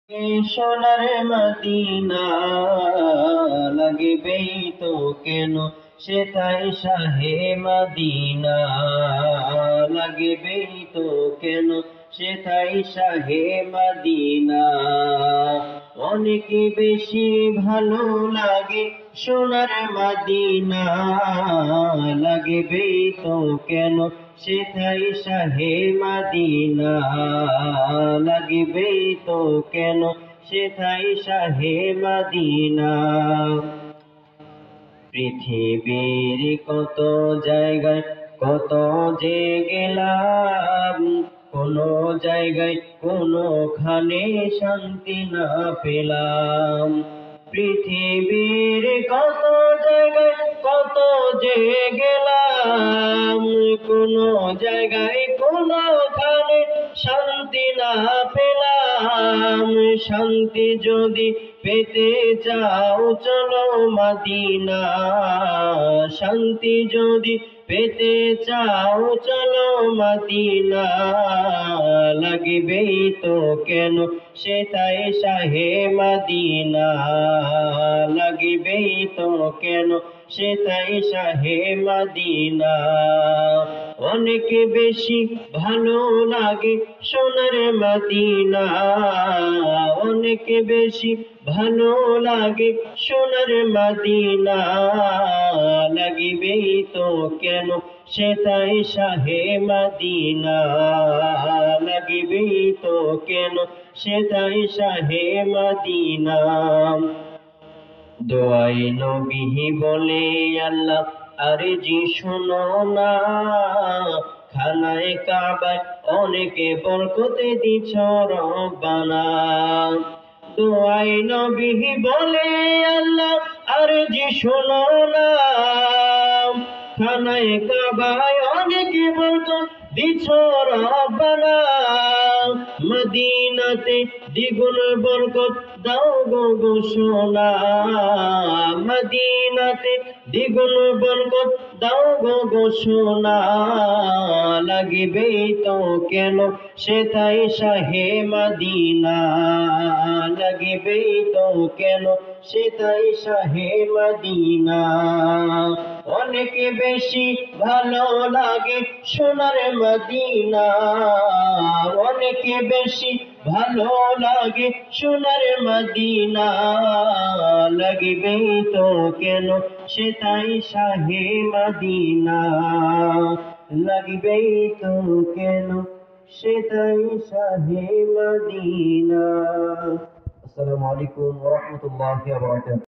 সোনার মদিনা লাগবেই তো কেন সেথায় শাহে মদিনা লাগবেই তো কেন সেথায় শাহে মদিনা অনেক বেশি ভালো লাগে সোনার মদিনা লাগবেই তো কেন সেথায় শাহে মদিনা লাগবেই তো কেন সেথায় শাহে মদিনা পৃথিবীর কত জায়গায় কত যে গেলাম কোনো জায়গায় কোনোখানে শান্তি না পেলাম পৃথিবীর কত জায়গায় কত যে গেলাম কোনো জায়গায় কোনোখানে শান্তি না পেলাম শান্তি যদি পেতে চাও চলো মদিনা শান্তি যদি পেতে চাও চলো মদিনা লাগবেই তো কেন সেথায় শাহে মদিনা লাগবেই তো কেন সেথায় শাহে মদিনা অনেক বেশি ভালো লাগে সোনার মদিনা অনেক বেশি ভালো লাগে সোনার মদিনা লাগবেই তো কেন সেথায় শাহে মদিনা লাগবেই তো কেন সেথায় শাহে মদিনা দোয়াই নবী বলে আল্লাহ আরজি শোনো না খানায়ে কাবায় অনেকে বরকতে দিছ রব্বানা দোয়াই নবী বলে আল্লাহ আরজি শোনো না খানায়ে কাবায় অনেকে বরকত দিছ রব্বানা মদিনাতে দ্বিগুণ বরকত দাও গো সোনা মদিনাতে দ্বিগুণ বরকত দাও গো সোনা লাগবেই তো কেন সেথায় শাহে মদিনা লাগবেই তো কেন সেথায় শাহে মদিনা অনেক বেশি ভালো লাগে সোনার মদিনা অনেক বেশি ভালো লাগে সোনার মদিনা লাগবেই তো কেন সেথায় শাহে মদিনা লাগবেই তো কেন সেথায় শাহে মদিনা। আসসালামু আলাইকুম ওয়া রাহমাতুল্লাহি ওয়া বারাকাতুহু।